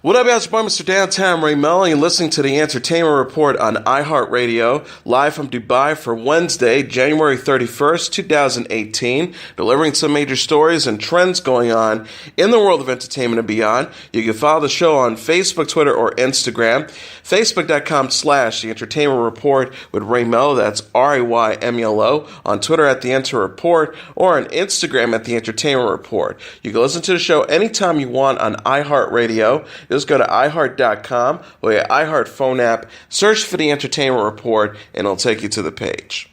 What up, y'all? It's your boy, Mr. Downtown Ray Melo. You're listening to the Entertainment Report on iHeartRadio, live from Dubai for Wednesday, January 31st, 2018, delivering some major stories and trends going on in the world of entertainment and beyond. You can follow the show on Facebook, Twitter, or Instagram. Facebook.com/The Entertainment Report with Ray Melo, that's RAYMELO, on Twitter at The Enter Report, or on Instagram at The Entertainment Report. You can listen to the show anytime you want on iHeartRadio. Just go to iHeart.com or your iHeart phone app, search for The Entertainment Report, and it'll take you to the page.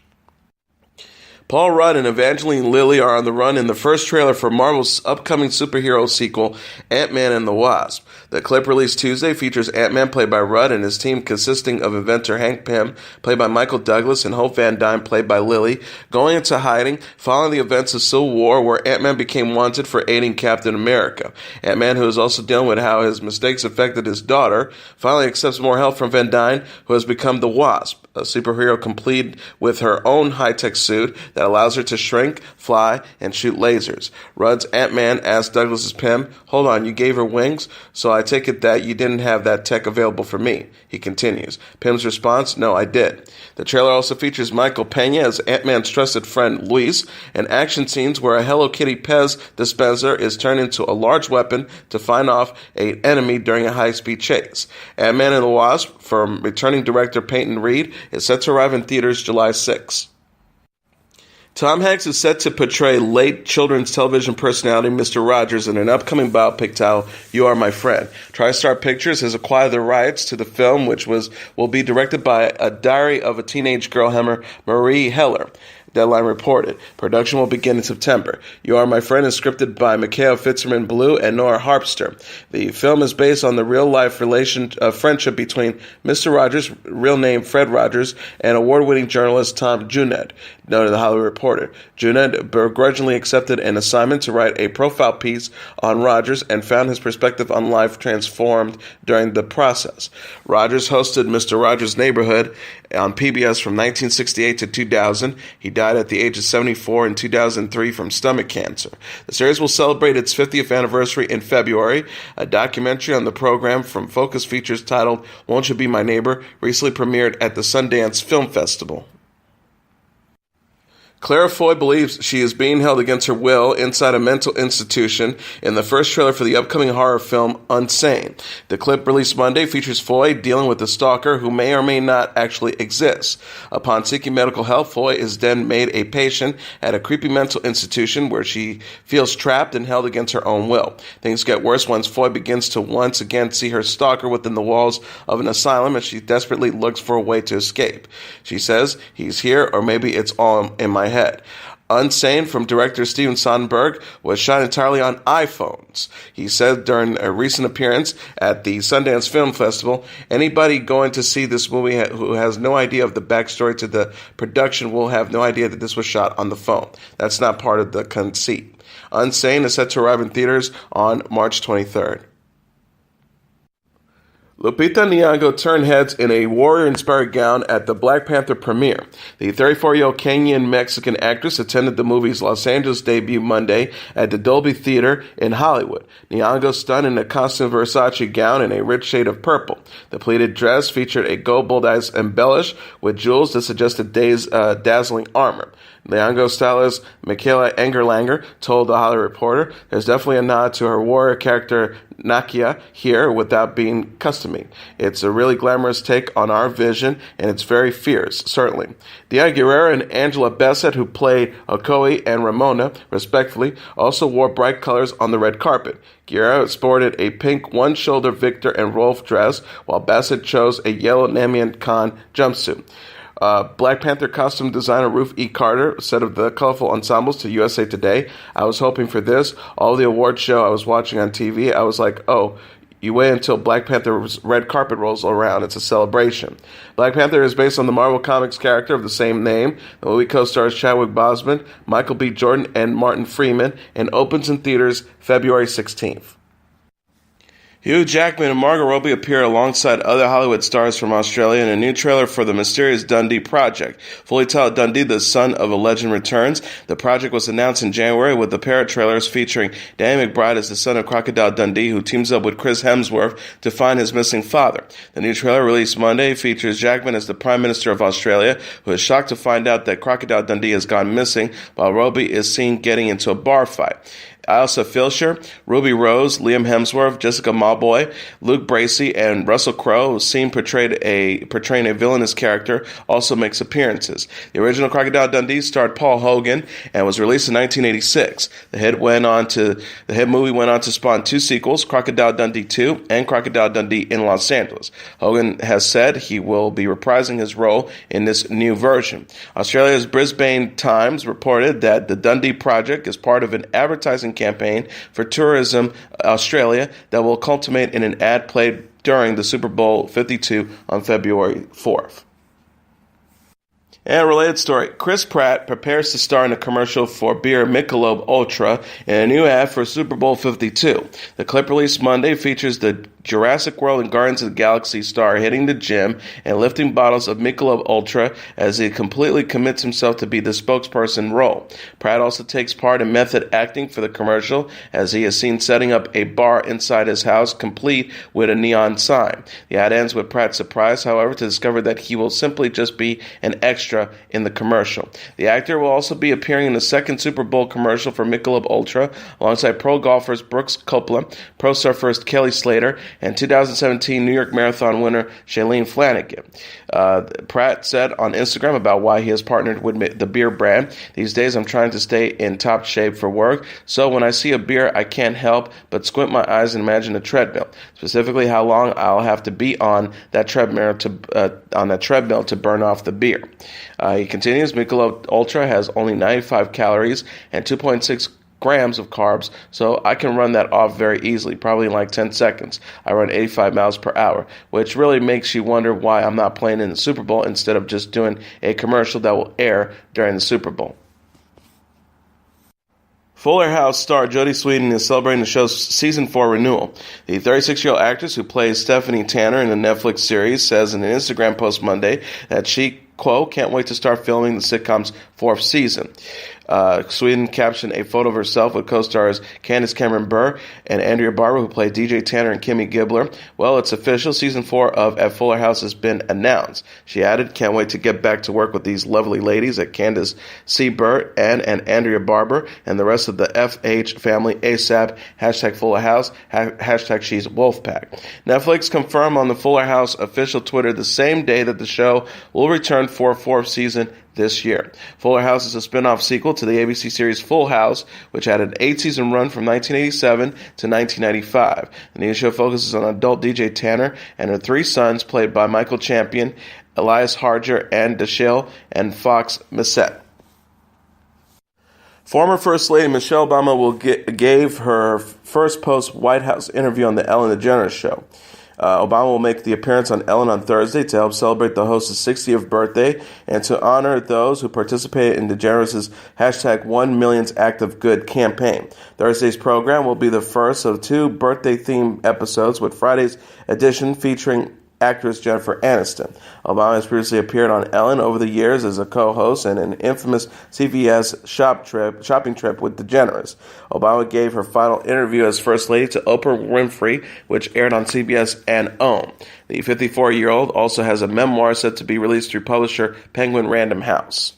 Paul Rudd and Evangeline Lilly are on the run in the first trailer for Marvel's upcoming superhero sequel, Ant-Man and the Wasp. The clip released Tuesday features Ant-Man played by Rudd and his team consisting of inventor Hank Pym, played by Michael Douglas, and Hope Van Dyne, played by Lilly, going into hiding following the events of Civil War, where Ant-Man became wanted for aiding Captain America. Ant-Man, who is also dealing with how his mistakes affected his daughter, finally accepts more help from Van Dyne, who has become the Wasp, a superhero complete with her own high-tech suit that allows her to shrink, fly, and shoot lasers. Rudd's Ant-Man asked Douglas's Pym, "Hold on, you gave her wings? So I take it that you didn't have that tech available for me." He continues. Pym's response, "No, I did." The trailer also features Michael Pena as Ant-Man's trusted friend Luis, and action scenes where a Hello Kitty Pez dispenser is turned into a large weapon to find off an enemy during a high-speed chase. Ant-Man and the Wasp, from returning director Peyton Reed, is set to arrive in theaters July 6. Tom Hanks is set to portray late children's television personality Mr. Rogers in an upcoming biopic titled You Are My Friend. TriStar Pictures has acquired the rights to the film, which will be directed by a diary of a teenage girl, Marie Heller. Deadline reported. Production will begin in September. You Are My Friend is scripted by Mikhail Fitzgerald-Blue and Nora Harpster. The film is based on the real-life friendship between Mr. Rogers, real name Fred Rogers, and award-winning journalist Tom Juned, noted the Hollywood Reporter. Juned begrudgingly accepted an assignment to write a profile piece on Rogers and found his perspective on life transformed during the process. Rogers hosted Mr. Rogers' Neighborhood on PBS from 1968 to 2000. He died at the age of 74 in 2003 from stomach cancer. The series will celebrate its 50th anniversary in February. A documentary on the program from Focus Features titled Won't You Be My Neighbor recently premiered at the Sundance Film Festival. Clara Foy believes she is being held against her will inside a mental institution in the first trailer for the upcoming horror film Unsane. The clip released Monday features Foy dealing with a stalker who may or may not actually exist. Upon seeking medical help, Foy is then made a patient at a creepy mental institution where she feels trapped and held against her own will. Things get worse once Foy begins to once again see her stalker within the walls of an asylum, and she desperately looks for a way to escape. She says, "He's here, or maybe it's all in my head." Unsane from director Steven Soderbergh was shot entirely on iPhones. He said during a recent appearance at the Sundance Film Festival, "Anybody going to see this movie who has no idea of the backstory to the production will have no idea that this was shot on the phone. That's not part of the conceit." Unsane is set to arrive in theaters on March 23rd. Lupita Nyong'o turned heads in a warrior-inspired gown at the Black Panther premiere. The 34-year-old Kenyan-Mexican actress attended the movie's Los Angeles debut Monday at the Dolby Theater in Hollywood. Nyong'o stunned in a costume Versace gown in a rich shade of purple. The pleated dress featured a gold bullseye embellished with jewels that suggested dazzling armor. Nyong'o stylist Michaela Engerlanger told the Hollywood Reporter, "There's definitely a nod to her warrior character Nakia here without being customary. It's a really glamorous take on our vision, and it's very fierce, certainly." Dia Guerrero and Angela Bassett, who played Okoye and Ramona, respectively, also wore bright colors on the red carpet. Guerrero sported a pink one-shoulder Victor and Rolf dress, while Bassett chose a yellow Namian Khan jumpsuit. Black Panther costume designer Ruth E. Carter said of the colorful ensembles to USA Today, "I was hoping for this. All the award show I was watching on TV, I was like, oh, you wait until Black Panther's red carpet rolls around. It's a celebration." Black Panther is based on the Marvel Comics character of the same name. The movie co-stars Chadwick Boseman, Michael B. Jordan, and Martin Freeman, and opens in theaters February 16th. Hugh Jackman and Margot Robbie appear alongside other Hollywood stars from Australia in a new trailer for the mysterious Dundee project. Fully titled Dundee, the Son of a Legend Returns. The project was announced in January with the pair of trailers featuring Danny McBride as the son of Crocodile Dundee, who teams up with Chris Hemsworth to find his missing father. The new trailer, released Monday, features Jackman as the Prime Minister of Australia, who is shocked to find out that Crocodile Dundee has gone missing, while Robbie is seen getting into a bar fight. Ilsa Filcher, Ruby Rose, Liam Hemsworth, Jessica Mawboy, Luke Bracey, and Russell Crowe, seen portraying a villainous character, also makes appearances. The original Crocodile Dundee starred Paul Hogan and was released in 1986. The hit movie went on to spawn two sequels, Crocodile Dundee 2 and Crocodile Dundee in Los Angeles. Hogan has said he will be reprising his role in this new version. Australia's Brisbane Times reported that the Dundee project is part of an advertising campaign for Tourism Australia that will culminate in an ad played during the Super Bowl 52 on February 4th. And a related story, Chris Pratt prepares to star in a commercial for beer Michelob ULTRA in a new ad for Super Bowl 52. The clip released Monday features the Jurassic World and Guardians of the Galaxy star hitting the gym and lifting bottles of Michelob ULTRA as he completely commits himself to be the spokesperson role. Pratt also takes part in method acting for the commercial, as he is seen setting up a bar inside his house complete with a neon sign. The ad ends with Pratt surprised, however, to discover that he will simply just be an extra in the commercial. The actor will also be appearing in the second Super Bowl commercial for Michelob ULTRA alongside pro golfers Brooks Koepka, pro surfers Kelly Slater, and 2017 New York Marathon winner Shannen Flanagan. Pratt said on Instagram about why he has partnered with the beer brand, "These days I'm trying to stay in top shape for work, so when I see a beer I can't help but squint my eyes and imagine a treadmill, specifically how long I'll have to be on that treadmill to burn off the beer." He continues, Michelob ULTRA has only 95 calories and 2.6 grams of carbs, so I can run that off very easily, probably in like 10 seconds. I run 85 miles per hour, which really makes you wonder why I'm not playing in the Super Bowl instead of just doing a commercial that will air during the Super Bowl. Fuller House star Jodie Sweetin is celebrating the show's Season 4 renewal. The 36-year-old actress who plays Stephanie Tanner in the Netflix series says in an Instagram post Monday that she, quote, can't wait to start filming the sitcom's 4th season. Sweetin captioned a photo of herself with co-stars Candace Cameron Bure and Andrea Barber, who played DJ Tanner and Kimmy Gibbler. Well, it's official. Season 4 of At Fuller House has been announced. She added, can't wait to get back to work with these lovely ladies at Candace C. Bure and Andrea Barber and the rest of the FH family ASAP, hashtag Fuller House, hashtag She's Wolfpack. Netflix confirmed on the Fuller House official Twitter the same day that the show will return for a 4th season this year. Fuller House is a spin-off sequel to the ABC series Full House, which had an 8-season run from 1987 to 1995. The new show focuses on adult DJ Tanner and her 3 sons, played by Michael Champion, Elias Harger, and Dashiell and Fox Missette. Former First Lady Michelle Obama gave her first post-White House interview on the Ellen DeGeneres Show. Obama will make the appearance on Ellen on Thursday to help celebrate the host's 60th birthday and to honor those who participated in DeGeneres' hashtag 1 Millionth Act of Good campaign. Thursday's program will be the first of 2 birthday-themed episodes, with Friday's edition featuring actress Jennifer Aniston. Obama has previously appeared on Ellen over the years as a co-host and an infamous CVS shopping trip with DeGeneres. Obama gave her final interview as First Lady to Oprah Winfrey, which aired on CBS and OWN. The 54-year-old also has a memoir set to be released through publisher Penguin Random House.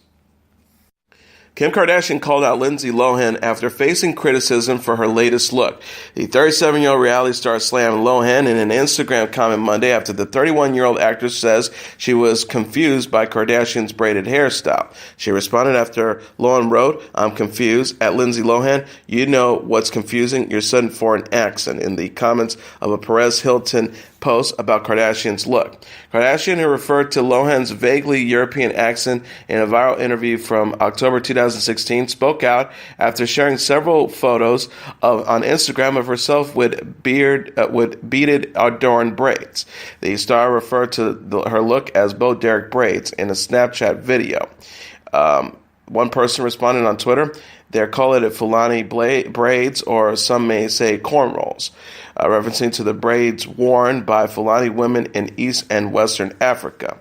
Kim Kardashian called out Lindsay Lohan after facing criticism for her latest look. The 37-year-old reality star slammed Lohan in an Instagram comment Monday after the 31-year-old actress says she was confused by Kardashian's braided hairstyle. She responded after Lohan wrote, "I'm confused," at Lindsay Lohan. "You know what's confusing? Your sudden foreign accent," in the comments of a Perez Hilton post about Kardashian's look. Kardashian, who referred to Lohan's vaguely European accent in a viral interview from October 2016, spoke out after sharing several photos on Instagram of herself with beaded adorned braids. The star referred to her look as Bo Derek braids in a Snapchat video. One person responded on Twitter, They're calling it Fulani braids, or some may say cornrows, referencing to the braids worn by Fulani women in East and Western Africa.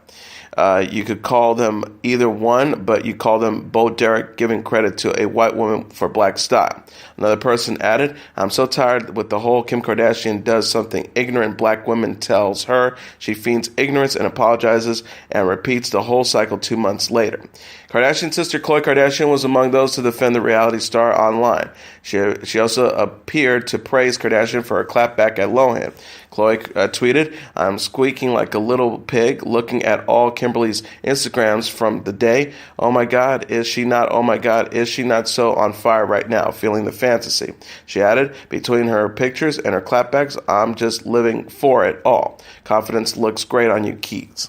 You could call them either one, but you call them Bo Derek, giving credit to a white woman for black style. Another person added, I'm so tired with the whole Kim Kardashian does something ignorant black woman tells her. She feigns ignorance and apologizes and repeats the whole cycle 2 months later. Kardashian's sister Khloe Kardashian was among those to defend the reality star online. She also appeared to praise Kardashian for her clapback at Lohan. Khloe tweeted, I'm squeaking like a little pig looking at all Kimberly's Instagrams from the day. Oh my God, is she not? Oh my God, is she not so on fire right now? Feeling the fantasy. She added, between her pictures and her clapbacks, I'm just living for it all. Confidence looks great on you, Keys.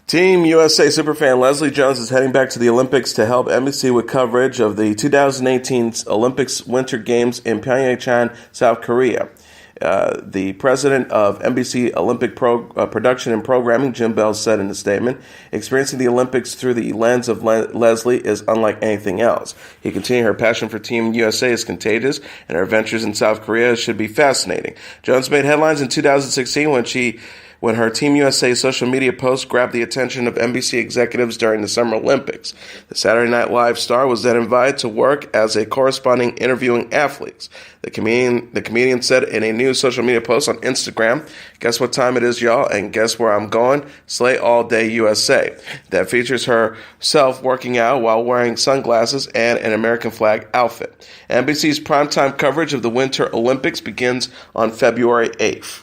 Team USA superfan Leslie Jones is heading back to the Olympics to help NBC with coverage of the 2018 Olympics Winter Games in Pyeongchang, South Korea. The president of NBC Olympic Production and Programming, Jim Bell, said in a statement, experiencing the Olympics through the lens of Leslie is unlike anything else. He continued, her passion for Team USA is contagious, and her adventures in South Korea should be fascinating. Jones made headlines in 2016 when her Team USA social media post grabbed the attention of NBC executives during the Summer Olympics. The Saturday Night Live star was then invited to work as a corresponding interviewing athletes. The comedian said in a new social media post on Instagram, guess what time it is, y'all, and guess where I'm going? Slay All Day USA. That features herself working out while wearing sunglasses and an American flag outfit. NBC's primetime coverage of the Winter Olympics begins on February 8th.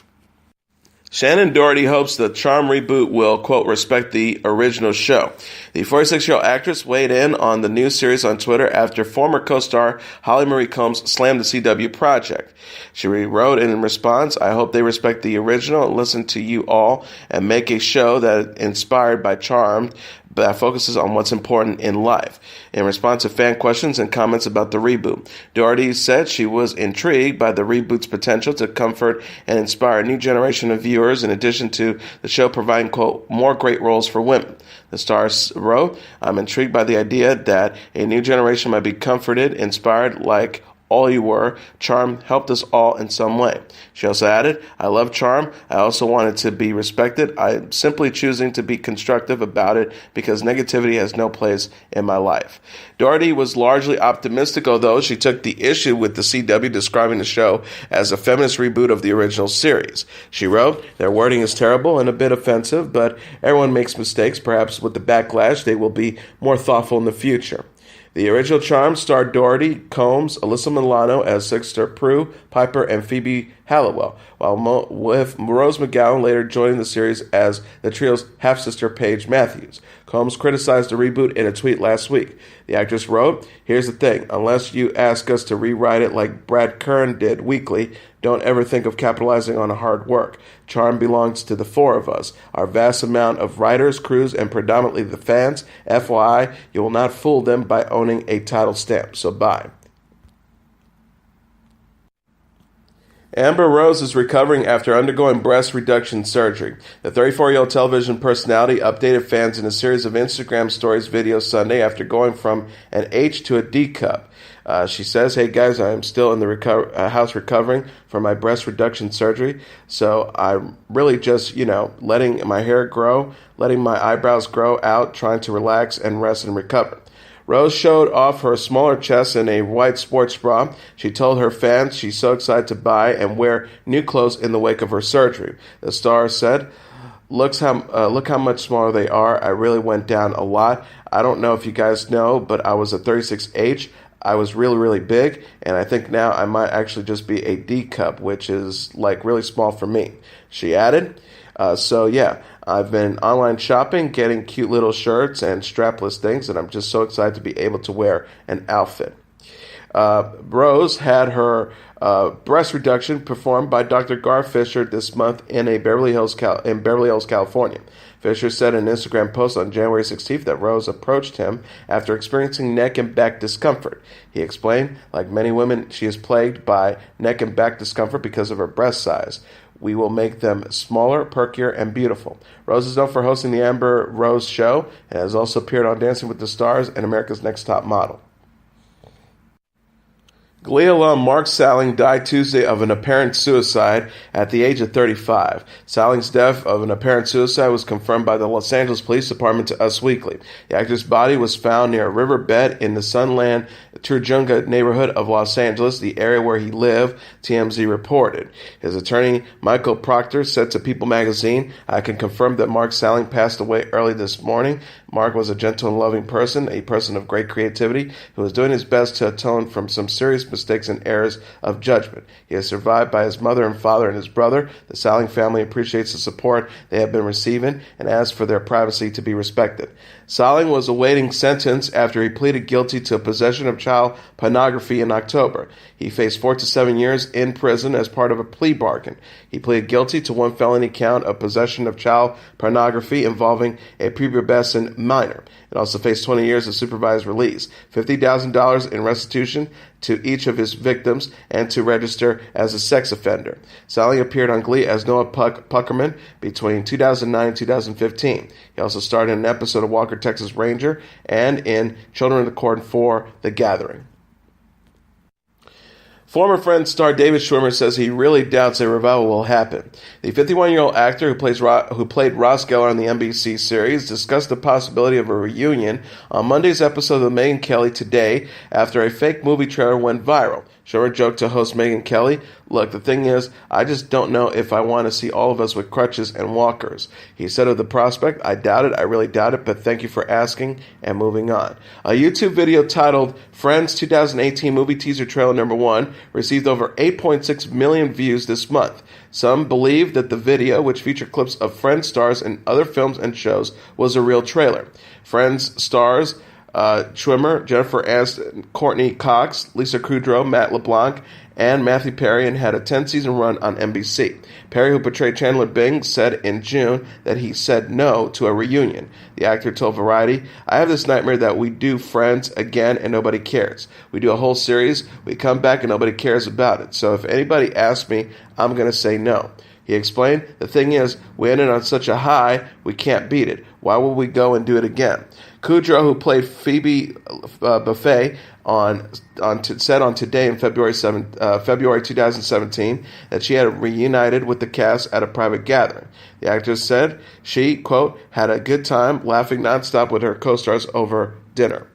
Shannen Doherty hopes the Charm reboot will, quote, respect the original show. The 46-year-old actress weighed in on the new series on Twitter after former co-star Holly Marie Combs slammed the CW project. She wrote in response, I hope they respect the original and listen to you all and make a show that inspired by Charmed that focuses on what's important in life. In response to fan questions and comments about the reboot, Doherty said she was intrigued by the reboot's potential to comfort and inspire a new generation of viewers, in addition to the show providing, quote, more great roles for women. The star wrote, I'm intrigued by the idea that a new generation might be comforted, inspired like all you were. Charm helped us all in some way. She also added, I love Charm. I also want it to be respected. I'm simply choosing to be constructive about it because negativity has no place in my life. Doherty was largely optimistic, although she took the issue with the CW describing the show as a feminist reboot of the original series. She wrote, their wording is terrible and a bit offensive, but everyone makes mistakes. Perhaps with the backlash, they will be more thoughtful in the future. The original Charm starred Doherty, Combs, Alyssa Milano as Sister Prue, Piper, and Phoebe Halliwell, while with Rose McGowan later joining the series as the trio's half-sister Paige Matthews. Combs criticized the reboot in a tweet last week. The actress wrote, here's the thing, unless you ask us to rewrite it like Brad Kern did weekly, don't ever think of capitalizing on hard work. Charm belongs to the four of us, our vast amount of writers, crews, and predominantly the fans. FYI, you will not fool them by owning a title stamp, so bye. Amber Rose is recovering after undergoing breast reduction surgery. The 34-year-old television personality updated fans in a series of Instagram stories videos Sunday after going from an H to a D cup. She says, hey guys, I am still in the house recovering from my breast reduction surgery. So I'm really just, letting my hair grow, letting my eyebrows grow out, trying to relax and rest and recover. Rose showed off her smaller chest in a white sports bra. She told her fans she's so excited to buy and wear new clothes in the wake of her surgery. The star said, look how much smaller they are. I really went down a lot. I don't know if you guys know, but I was a 36H. I was really, really big, and I think now I might actually just be a D cup, which is like really small for me. She added, I've been online shopping, getting cute little shirts and strapless things, and I'm just so excited to be able to wear an outfit. Rose had her breast reduction performed by Dr. Gar Fisher this month in Beverly Hills, California. Fisher said in an Instagram post on January 16th that Rose approached him after experiencing neck and back discomfort. He explained, like many women, she is plagued by neck and back discomfort because of her breast size. We will make them smaller, perkier, and beautiful. Rose is known for hosting the Amber Rose Show and has also appeared on Dancing with the Stars and America's Next Top Model. Glee alum Mark Salling died Tuesday of an apparent suicide at the age of 35. Salling's death of an apparent suicide was confirmed by the Los Angeles Police Department to Us Weekly. The actor's body was found near a riverbed in the Sunland Turjunga neighborhood of Los Angeles, the area where he lived, TMZ reported. His attorney, Michael Proctor, said to People magazine, "I can confirm that Mark Salling passed away early this morning. Mark was a gentle and loving person, a person of great creativity, who was doing his best to atone from some serious mistakes and errors of judgment. He is survived by his mother and father and his brother. The Salling family appreciates the support they have been receiving and asks for their privacy to be respected." Salling was awaiting sentence after he pleaded guilty to possession of child pornography in October. He faced 4 to 7 years in prison as part of a plea bargain. He pleaded guilty to one felony count of possession of child pornography involving a prepubescent minor. It also faced 20 years of supervised release, $50,000 in restitution to each of his victims, and to register as a sex offender. Salling appeared on Glee as Noah Puckerman between 2009 and 2015. He also starred in an episode of Walker, Texas Ranger, and in Children of the Corn 4, The Gathering. Former Friends star David Schwimmer says he really doubts a revival will happen. The 51-year-old actor who played Ross Geller on the NBC series discussed the possibility of a reunion on Monday's episode of Megyn Kelly Today after a fake movie trailer went viral. Schwimmer joked to host Megyn Kelly, "Look, the thing is, I just don't know if I want to see all of us with crutches and walkers." He said of the prospect, "I doubt it, I really doubt it, but thank you for asking," and moving on. A YouTube video titled Friends 2018 Movie Teaser Trailer Number 1 received over 8.6 million views this month. Some believe that the video, which featured clips of Friends stars in other films and shows, was a real trailer. Friends stars Schwimmer, Jennifer Aniston, Courtney Cox, Lisa Kudrow, Matt LeBlanc, and Matthew Perry, and had a 10-season run on NBC. Perry, who portrayed Chandler Bing, said in June that he said no to a reunion. The actor told Variety, "I have this nightmare that we do Friends again and nobody cares. We do a whole series, we come back and nobody cares about it. So if anybody asks me, I'm going to say no." He explained, "The thing is, we ended on such a high, we can't beat it. Why would we go and do it again?" Kudrow, who played Phoebe Buffet, said on Today in February 2017 that she had reunited with the cast at a private gathering. The actress said she, quote, "had a good time laughing nonstop with her co-stars over dinner."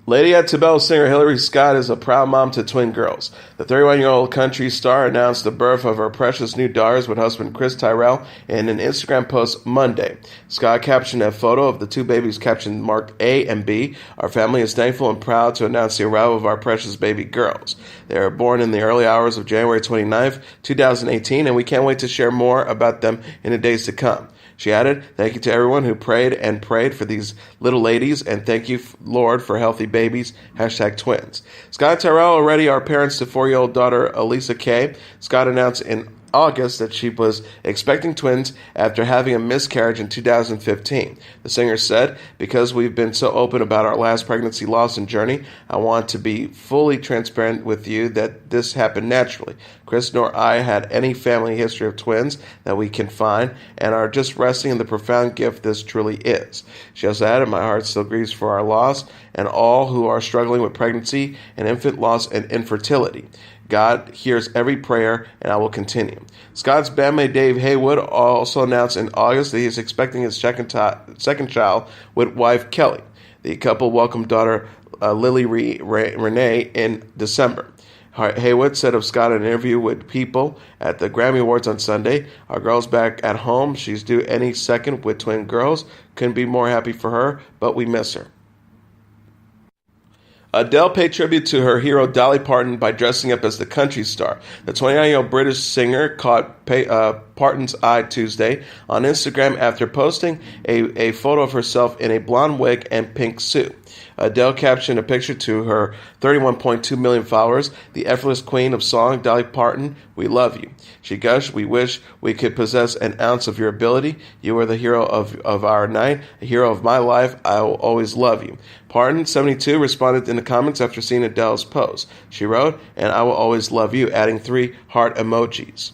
Lady Antebellum singer Hillary Scott is a proud mom to twin girls. The 31-year-old country star announced the birth of her precious new daughters with husband Chris Tyrell in an Instagram post Monday. Scott captioned a photo of the two babies captioned marked A and B. "Our family is thankful and proud to announce the arrival of our precious baby girls. They were born in the early hours of January 29th, 2018, and we can't wait to share more about them in the days to come." She added, "Thank you to everyone who prayed for these little ladies, and thank you, Lord, for healthy babies, #twins." Scott and Tyrell already are parents to 4-year-old daughter Elisa Kay. Scott announced in August that she was expecting twins after having a miscarriage in 2015. The singer said, "Because we've been so open about our last pregnancy loss and journey, I want to be fully transparent with you that this happened naturally. Chris nor I had any family history of twins that we can find and are just resting in the profound gift this truly is." She also added, "My heart still grieves for our loss and all who are struggling with pregnancy and infant loss and infertility. God hears every prayer, and I will continue." Scott's bandmate Dave Haywood also announced in August that he is expecting his second child with wife Kelly. The couple welcomed daughter Lily Renee in December. Haywood said of Scott in an interview with People at the Grammy Awards on Sunday, "Our girl's back at home. She's due any second with twin girls. Couldn't be more happy for her, but we miss her." Adele paid tribute to her hero Dolly Parton by dressing up as the country star. The 29-year-old British singer caught Parton's eye Tuesday on Instagram after posting a photo of herself in a blonde wig and pink suit. Adele captioned a picture to her 31.2 million followers, the effortless queen of song, Dolly Parton, we love you. She gushed, we wish we could possess an ounce of your ability. You are the hero of our night, a hero of my life. I will always love you. Parton, 72, responded in the comments after seeing Adele's post. She wrote, and I will always love you, adding 3 heart emojis.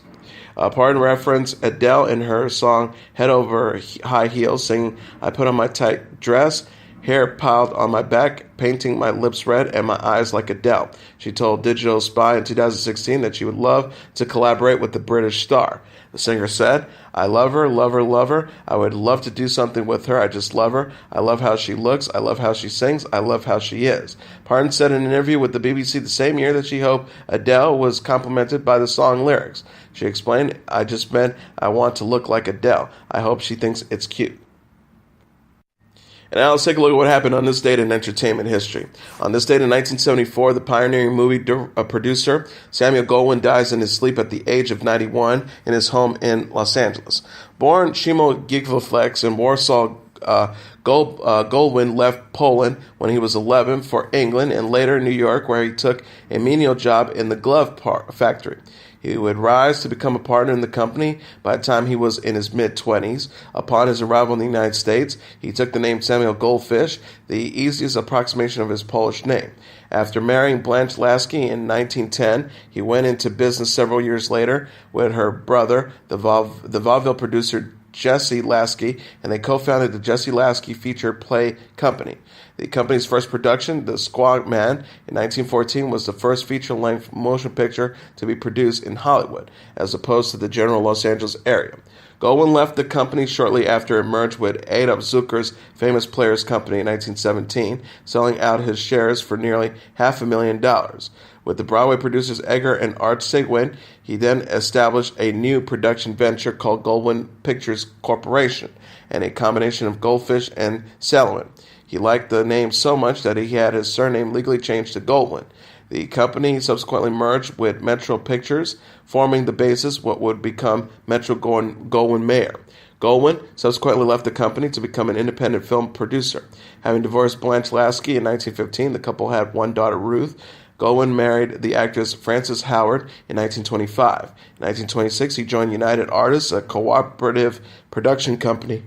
Parton referenced Adele in her song Head Over High Heels, singing, I put on my tight dress, hair piled on my back, painting my lips red and my eyes like Adele. She told Digital Spy in 2016 that she would love to collaborate with the British star. The singer said, I love her, love her, love her. I would love to do something with her. I just love her. I love how she looks. I love how she sings. I love how she is. Parton said in an interview with the BBC the same year that she hoped Adele was complimented by the song lyrics. She explained, I just meant I want to look like Adele. I hope she thinks it's cute. And now let's take a look at what happened on this date in entertainment history. On this date in 1974, the pioneering movie producer Samuel Goldwyn dies in his sleep at the age of 91 in his home in Los Angeles. Born Shimo Gigflex in Warsaw, Goldwyn left Poland when he was 11 for England and later New York, where he took a menial job in the glove factory. He would rise to become a partner in the company by the time he was in his mid-20s. Upon his arrival in the United States, he took the name Samuel Goldfish, the easiest approximation of his Polish name. After marrying Blanche Lasky in 1910, he went into business several years later with her brother, the vaudeville producer Jesse Lasky, and they co-founded the Jesse Lasky Feature Play Company. The company's first production, The Squaw Man, in 1914, was the first feature-length motion picture to be produced in Hollywood, as opposed to the general Los Angeles area. Goldwyn left the company shortly after it merged with Adolf Zucker's Famous Players Company in 1917, selling out his shares for nearly $500,000. With the Broadway producers Edgar and Art Sigwin, he then established a new production venture called Goldwyn Pictures Corporation, and a combination of Goldfish and Salling. He liked the name so much that he had his surname legally changed to Goldwyn. The company subsequently merged with Metro Pictures, forming the basis what would become Metro-Goldwyn-Mayer. Goldwyn subsequently left the company to become an independent film producer. Having divorced Blanche Lasky in 1915, the couple had one daughter, Ruth. Goldwyn married the actress Frances Howard in 1925. In 1926, he joined United Artists, a cooperative production company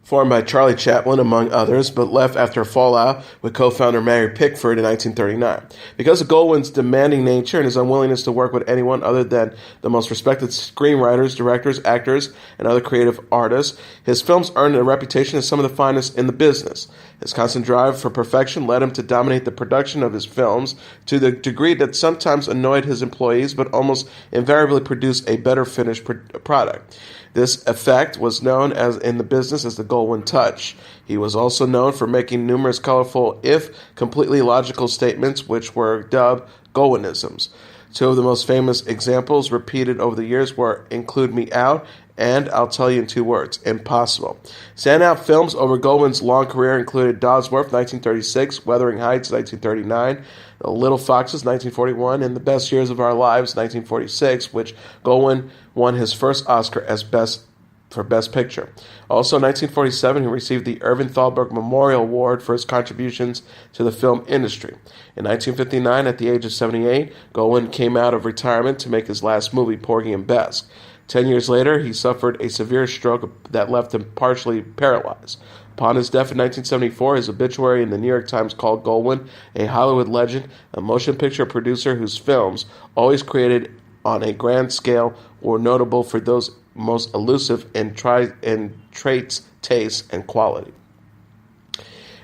formed by Charlie Chaplin, among others, but left after a fallout with co-founder Mary Pickford in 1939. Because of Goldwyn's demanding nature and his unwillingness to work with anyone other than the most respected screenwriters, directors, actors, and other creative artists, his films earned a reputation as some of the finest in the business. His constant drive for perfection led him to dominate the production of his films to the degree that sometimes annoyed his employees, but almost invariably produced a better finished product. This effect was known as in the business as the Goldwyn touch. He was also known for making numerous colorful, if completely logical statements, which were dubbed Goldwynisms. Two of the most famous examples repeated over the years were Include Me Out and I'll Tell You in 2 Words, Impossible. Standout films over Goldwyn's long career included Dodsworth, 1936, Wuthering Heights, 1939, The Little Foxes, 1941, and The Best Years of Our Lives, 1946, which Goldwyn won his first Oscar as Best Picture. Also, in 1947, he received the Irving Thalberg Memorial Award for his contributions to the film industry. In 1959, at the age of 78, Goldwyn came out of retirement to make his last movie, Porgy and Bess. 10 years later, he suffered a severe stroke that left him partially paralyzed. Upon his death in 1974, his obituary in the New York Times called Goldwyn a Hollywood legend, a motion picture producer whose films, always created on a grand scale, were notable for those most elusive in traits, tastes, and quality.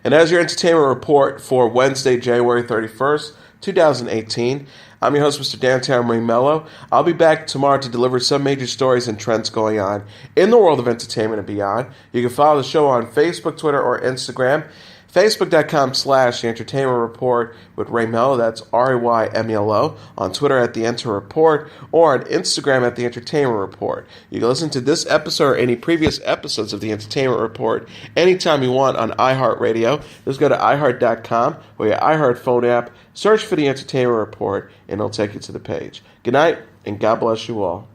And as your entertainment report for Wednesday, January 31st, 2018, I'm your host, Mr. Downtown Melo. I'll be back tomorrow to deliver some major stories and trends going on in the world of entertainment and beyond. You can follow the show on Facebook, Twitter, or Instagram. Facebook.com/The Entertainment Report with Ray Melo, that's RAYMELO, on Twitter at The Enter Report, or on Instagram at The Entertainment Report. You can listen to this episode or any previous episodes of The Entertainment Report anytime you want on iHeartRadio. Just go to iHeart.com or your iHeart phone app, search for The Entertainment Report, and it'll take you to the page. Good night, and God bless you all.